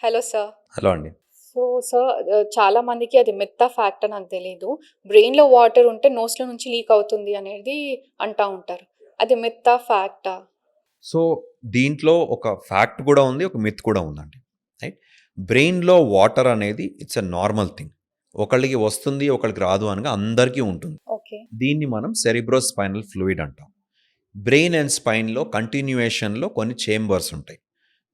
Hello sir. Hello అండి. So sir చాలా మందికి అది మిత్తా ఫ్యాక్టా నాకు తెలీదు. బ్రెయిన్‌లో వాటర్ ఉంటే నోస్‌లో నుంచి లీక్ అవుతుంది అనేది అంటా ఉంటారు. అది మిత్తా ఫ్యాక్టా? సో, దీంట్లో ఒక ఫ్యాక్ట్ కూడా ఉంది. ఒక మిత్ కూడా ఉందండి. రైట్. బ్రెయిన్‌లో వాటర్ అనేది ఇట్స్ ఎ నార్మల్ థింగ్. ఒకళ్ళకి వస్తుంది, ఒకళ్ళకి రాదు అనగా అందరికీ ఉంటుంది. ఓకే. దీన్ని మనం సెరిబ్రోస్పైనల్ ఫ్లూయిడ్ అంటాం. బ్రెయిన్ అండ్ స్పైన్‌లో కంటిన్యూయేషన్‌లో కొన్ని చేంబర్స్ ఉంటాయి.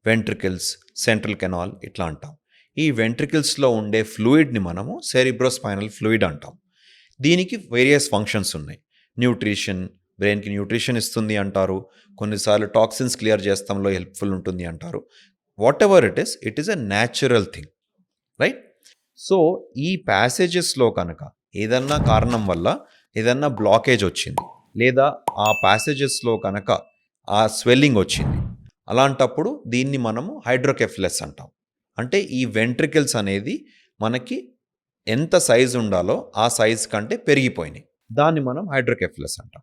వెంట్రికల్స్, సెంట్రల్ కెనాల్ ఇట్లా అంటాం. ఈ వెంట్రికల్స్‌లో ఉండే ఫ్లూయిడ్‌ని మనము సెరిబ్రోస్పైనల్ ఫ్లూయిడ్ అంటాం. దీనికి వేరియస్ ఫంక్షన్స్ ఉన్నాయి. న్యూట్రిషన్, బ్రెయిన్‌కి న్యూట్రిషన్ ఇస్తుంది అంటారు. కొన్నిసార్లు టాక్సిన్స్ క్లియర్ చేస్తంలో హెల్ప్‌ఫుల్ ఉంటుంది అంటారు. Whatever it is a natural thing. Right. So, ఈ ప్యాసేజెస్‌లో కనుక ఏదన్నా కారణం వల్ల ఏదన్నా బ్లాకేజ్ వచ్చింది, లేదా ఆ ప్యాసేజెస్‌లో కనుక ఆ స్వెల్లింగ్ వచ్చింది. అలాంటప్పుడు దీన్ని మనము హైడ్రోకెఫ్లెస్ అంటాం. అంటే ఈ వెంట్రికల్స్ అనేది మనకి ఎంత సైజ్ ఉండాలో ఆ సైజ్ కంటే పెరిగిపోయినాయి. దాన్ని మనం హైడ్రోకెఫ్లస్ అంటాం.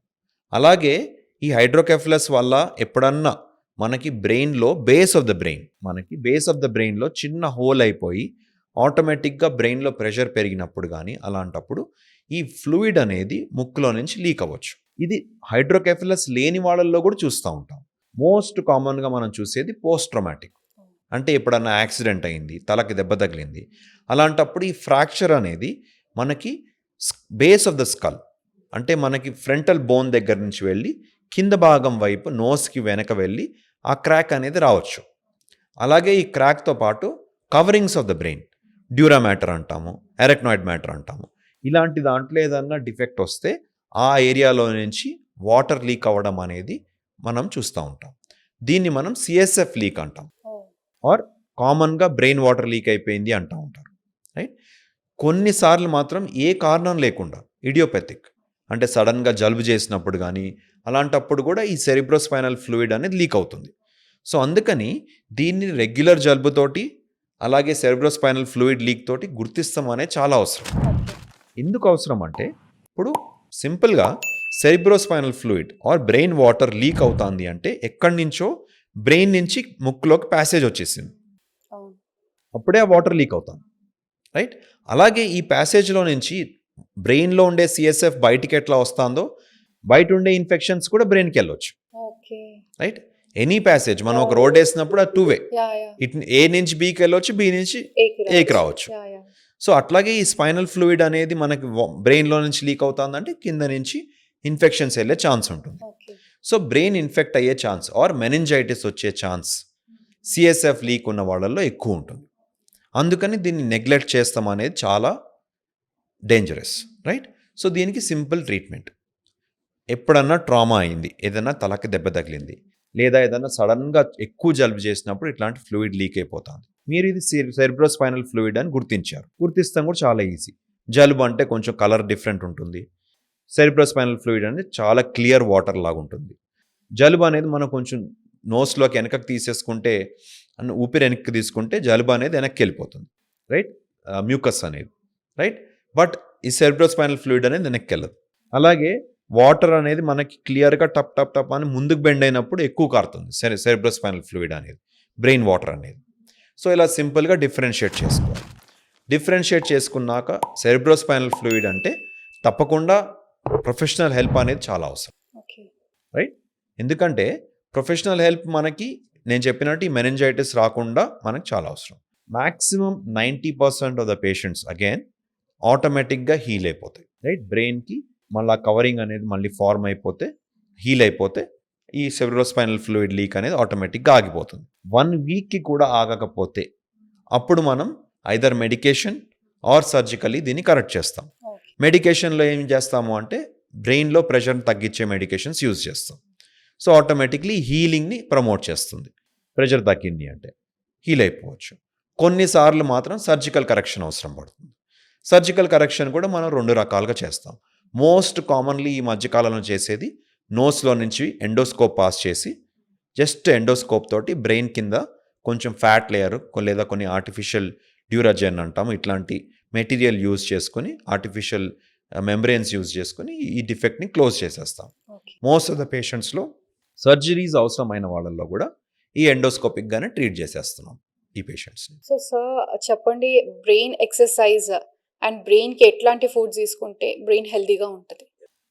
అలాగే ఈ హైడ్రోకెఫ్లస్ వల్ల ఎప్పుడన్నా మనకి బ్రెయిన్‌లో బేస్ ఆఫ్ ద బ్రెయిన్‌లో చిన్న హోల్ అయిపోయి ఆటోమేటిక్‌గా బ్రెయిన్‌లో ప్రెషర్ పెరిగినప్పుడు గానీ, అలాంటప్పుడు ఈ ఫ్లూయిడ్ అనేది ముక్కులో నుంచి లీక్ అవ్వచ్చు. ఇది హైడ్రోకెఫ్లస్ లేని వాళ్ళల్లో కూడా చూస్తా ఉంటాం. మోస్ట్ కామన్‌గా మనం చూసేది పోస్ట్ ట్రామాటిక్. అంటే ఎప్పుడన్నా యాక్సిడెంట్ అయింది, తలకి దెబ్బ తగిలింది. అలాంటప్పుడు ఈ ఫ్రాక్చర్ అనేది మనకి బేస్ ఆఫ్ ద స్కల్, అంటే మనకి ఫ్రంటల్ బోన్ దగ్గర నుంచి వెళ్ళి కింద భాగం వైపు నోస్‌కి వెనక వెళ్ళి ఆ క్రాక్ అనేది రావచ్చు. అలాగే ఈ క్రాక్‌తో పాటు coverings of the brain, dura matter అంటాము, ఎరక్నాయిడ్ మ్యాటర్ అంటాము. ఇలాంటి దాంట్లో ఏదన్నా డిఫెక్ట్ వస్తే ఆ ఏరియాలో నుంచి వాటర్ లీక్ అవ్వడం అనేది మనం చూస్తూ ఉంటాం. దీన్ని మనం సిఎస్ఎఫ్ లీక్ అంటాం. ఓహ్! ఆర్ కామన్‌గా బ్రెయిన్ వాటర్ లీక్ అయిపోయింది అంటా ఉంటారు. రైట్. కొన్నిసార్లు మాత్రం ఏ కారణం లేకుండా ఇడియోపతిక్, అంటే సడన్‌గా జలుబు చేసినప్పుడు గానీ, అలాంటప్పుడు కూడా ఈ సెరిబ్రోస్పైనల్ ఫ్లూయిడ్ అనేది లీక్ అవుతుంది. సో, అందుకని దీన్ని రెగ్యులర్ జలుబుతోటి, అలాగే సెరిబ్రోస్పైనల్ ఫ్లూయిడ్ లీక్ తోటి గుర్తిస్తాం అనేది చాలా అవసరం. ఓకే. ఎందుకు అవసరం అంటే, ఇప్పుడు సింపుల్‌గా cerebrospinal fluid or brain water leak అవుతుంది అంటే ఎక్కడి నుంచో బ్రెయిన్ నుంచి ముక్కులోకి ప్యాసేజ్ వచ్చేసింది. అవును. అప్పుడే ఆ వాటర్ లీక్ అవుతుంది. రైట్. అలాగే ఈ ప్యాసేజ్‌లో నుంచి బ్రెయిన్‌లో ఉండే సిఎస్ఎఫ్ బయటికి ఎట్లా వస్తాందో, బయట ఉండే ఇన్ఫెక్షన్స్ కూడా బ్రెయిన్‌కి వెళ్ళొచ్చు. ఓకే. రైట్. ఎనీ ప్యాసేజ్ మనం ఒక యాహ్! రోడ్ వేసినప్పుడు అది టూ వే. యాహ్! యాహ్! ఇటు ఏ నుంచి బికి వెళ్ళొచ్చు, బి నుంచి ఏకి ఏకి రావచ్చు. రావచ్చు. యాహ్! యాహ్! సో, అట్లాగే ఈ స్పైనల్ ఫ్లూయిడ్ అనేది మనకి బ్రెయిన్‌లో నుంచి లీక్ అవుతుందంటే కింద నుంచి ఇన్ఫెక్షన్స్ వెళ్ళే ఛాన్స్ ఉంటుంది. ఓకే. సో, బ్రెయిన్ ఇన్ఫెక్ట్ అయ్యే ఛాన్స్ ఆర్ మెనింజైటిస్ వచ్చే ఛాన్స్ సిఎస్ఎఫ్ లీక్ ఉన్న వాళ్ళల్లో ఎక్కువ ఉంటుంది. అందుకని దీన్ని నెగ్లెక్ట్ చేస్తాం అనేది చాలా డేంజరస్. రైట్. సో, దీనికి సింపుల్ ట్రీట్మెంట్. ఎప్పుడన్నా ట్రామా అయింది, ఏదైనా తలకి దెబ్బ తగిలింది, లేదా ఏదైనా సడన్‌గా ఎక్కువ జలుబు చేసినప్పుడు ఇట్లాంటి ఫ్లూయిడ్ లీక్ అయిపోతుంది. మీరు ఇది సెరిబ్రోస్పైనల్ ఫ్లూయిడ్ అని గుర్తించారు. గుర్తిస్తాం కూడా చాలా ఈజీ. జలుబు అంటే కొంచెం కలర్ డిఫరెంట్ ఉంటుంది. సెరిబ్రోస్పైనల్ ఫ్లూయిడ్ అనేది చాలా క్లియర్ వాటర్ లాగా ఉంటుంది. జలుబు అనేది మనం కొంచెం నోస్‌లోకి వెనకకి తీసేసుకుంటే, ఊపిరి వెనక్కి తీసుకుంటే జలుబు అనేది వెనక్కి వెళ్ళిపోతుంది. రైట్. మ్యూకస్ అనేది. రైట్. బట్ ఈ సెరిబ్రోస్పైనల్ ఫ్లూయిడ్ అనేది వెనక్కి వెళ్ళదు. అలాగే వాటర్ అనేది మనకి క్లియర్‌గా టప్ టప్ టప్ అని ముందుకు బెండ్ అయినప్పుడు ఎక్కువ కారుతుంది సెరిబ్రోస్పైనల్ ఫ్లూయిడ్ అనేది, బ్రెయిన్ వాటర్ అనేది. సో, ఇలా సింపుల్‌గా డిఫరెన్షియేట్ చేసుకోవాలి. డిఫరెన్షియేట్ చేసుకున్నాక సెరిబ్రోస్పైనల్ ఫ్లూయిడ్ అంటే తప్పకుండా ప్రొఫెషనల్ హెల్ప్ అనేది చాలా అవసరం. ఓకే. రైట్. ఎందుకంటే ప్రొఫెషనల్ హెల్ప్ మనకి నేను చెప్పినట్టు ఈ మెనింజైటిస్ రాకుండా మనకు చాలా అవసరం. Maximum 90% of the patients again ఆటోమేటిక్‌గా హీల్ అయిపోతాయి. రైట్. బ్రెయిన్‌కి మళ్ళా కవరింగ్ అనేది మళ్ళీ ఫార్మ్ అయిపోతే, హీల్ అయిపోతే ఈ సెరిబ్రోస్పైనల్ ఫ్లూయిడ్ లీక్ అనేది ఆటోమేటిక్‌గా ఆగిపోతుంది. 1 వీక్‌కి కూడా ఆగకపోతే అప్పుడు మనం ఐదర్ మెడికేషన్ ఆర్ సర్జికల్లీ దీన్ని కరెక్ట్ చేస్తాం. ఓకే. మెడికేషన్‌లో ఏం చేస్తాము అంటే బ్రెయిన్‌లో ప్రెషర్‌ని తగ్గించే మెడికేషన్స్ యూజ్ చేస్తాం. సో, ఆటోమేటిక్‌లీ హీలింగ్‌ని ప్రమోట్ చేస్తుంది. ప్రెషర్ తగ్గింది అంటే హీల్ అయిపోవచ్చు. కొన్నిసార్లు మాత్రం సర్జికల్ కరెక్షన్ అవసరం పడుతుంది. సర్జికల్ కరెక్షన్ కూడా మనం 2 రకాలుగా చేస్తాం. మోస్ట్ కామన్‌లీ ఈ మధ్య కాలంలో చేసేది నోస్‌లో నుంచి ఎండోస్కోప్ పాస్ చేసి, జస్ట్ ఎండోస్కోప్ తోటి బ్రెయిన్ కింద కొంచెం ఫ్యాట్ లేయర్ లేదా కొన్ని ఆర్టిఫిషియల్ డ్యూరాజెన్ అంటాము, ఇట్లాంటి మెటీరియల్ యూజ్ చేసుకొని, ఆర్టిఫిషియల్ మెంబ్రెయిన్స్ యూజ్ చేసుకొని ఈ డిఫెక్ట్‌ని క్లోజ్ చేసేస్తాం. ఓకే. మోస్ట్ ఆఫ్ ద పేషెంట్స్‌లో సర్జరీస్ అవసరమైన వాళ్ళల్లో కూడా ఈ ఎండోస్కోపిక్‌గానే ట్రీట్ చేసేస్తున్నాం. ఈ పేషెంట్స్ని. సో సార్ చెప్పండి, బ్రెయిన్ ఎక్సర్సైజ్ అండ్ బ్రెయిన్‌కి ఎట్లాంటి ఫుడ్స్ తీసుకుంటే బ్రెయిన్ హెల్తీగా ఉంటది?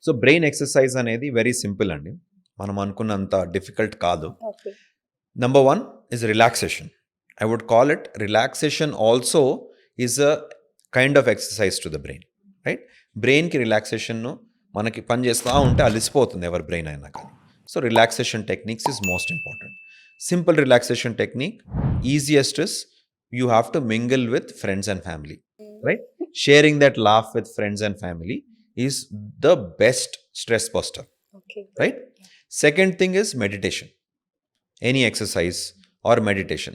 సో బ్రెయిన్ ఎక్సర్సైజ్ అనేది వెరీ సింపుల్ అండి. మనం అనుకున్నంత డిఫికల్ట్ కాదు. Okay. Number 1 is relaxation. I would call it relaxation also is a kind of exercise to the brain, right? బ్రెయిన్కి రిలాక్సేషన్ను మనకి పని చేస్తూ ఉంటే అలిసిపోతుంది ఎవరి బ్రెయిన్ అయినా కానీ. So relaxation techniques is most important. Simple relaxation technique easiest is you have to mingle with friends and family, right? Sharing that laugh with friends and family is the best stress buster, okay. Right? Second thing is meditation. Any exercise or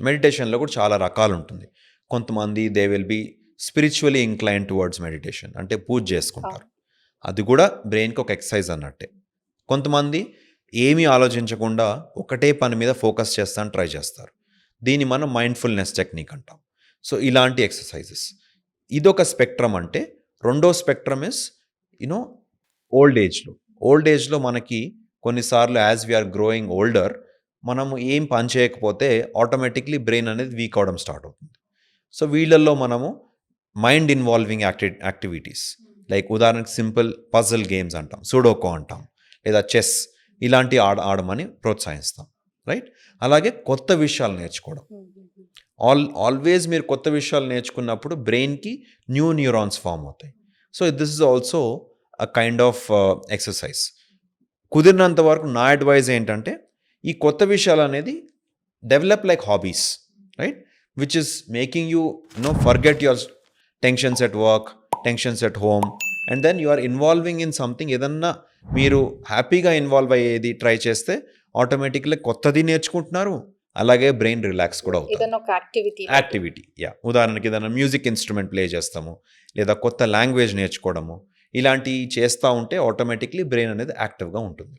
మెడిటేషన్లో కూడా చాలా రకాలు ఉంటుంది. కొంతమంది they will be spiritually incline towards meditation, అంటే పూజ చేసుకుంటారు. అది కూడా బ్రెయిన్కి ఒక ఎక్సర్సైజ్ అన్నట్టే. కొంతమంది ఏమీ ఆలోచించకుండా ఒకటే పని మీద ఫోకస్ చేస్తాను ట్రై చేస్తారు. దీన్ని మనం మైండ్ఫుల్నెస్ టెక్నిక్ అంటాం. సో ఇలాంటి ఎక్సర్సైజెస్. ఇదొక స్పెక్ట్రమ్. అంటే రెండో స్పెక్ట్రమ్ ఇస్ యూనో ఓల్డ్ ఏజ్లో మనకి కొన్నిసార్లు యాజ్ వీఆర్ గ్రోయింగ్ ఓల్డర్ మనము ఏం పని చేయకపోతే ఆటోమేటిక్లీ బ్రెయిన్ అనేది వీక్ అవడం స్టార్ట్ అవుతుంది. సో వీళ్ళల్లో మనము మైండ్ ఇన్వాల్వింగ్ యాక్టివిటీస్ లైక్ ఉదాహరణకి సింపుల్ పజిల్ గేమ్స్ అంటాం, సూడోకో అంటాం, లేదా చెస్, ఇలాంటి ఆడమని ప్రోత్సహిస్తాం, రైట్? అలాగే కొత్త విషయాలు నేర్చుకోవడం. ఆల్వేస్ మీరు కొత్త విషయాలు నేర్చుకున్నప్పుడు బ్రెయిన్కి న్యూరాన్స్ ఫామ్ అవుతాయి. So this is also a kind of exercise. కుదిరినంత వరకు నా అడ్వైజ్ ఏంటంటే ఈ కొత్త విషయాలు అనేది develop like hobbies, right? Which is making you forget your tensions at work, tensions at home, and then you are involving in something. ఏదన్నా మీరు హ్యాపీగా ఇన్వాల్వ్ అయ్యేది ట్రై చేస్తే ఆటోమేటిక్గా కొత్తది నేర్చుకుంటున్నారు, అలాగే బ్రెయిన్ రిలాక్స్ కూడా అవుతుంది. ఏదైనా ఒక యాక్టివిటీ ఉదాహరణకి ఏదైనా మ్యూజిక్ ఇన్స్ట్రుమెంట్ ప్లే చేస్తాము, లేదా కొత్త లాంగ్వేజ్ నేర్చుకోవడము, ఇలాంటివి చేస్తూ ఉంటే ఆటోమేటిక్లీ బ్రెయిన్ అనేది యాక్టివ్గా ఉంటుంది.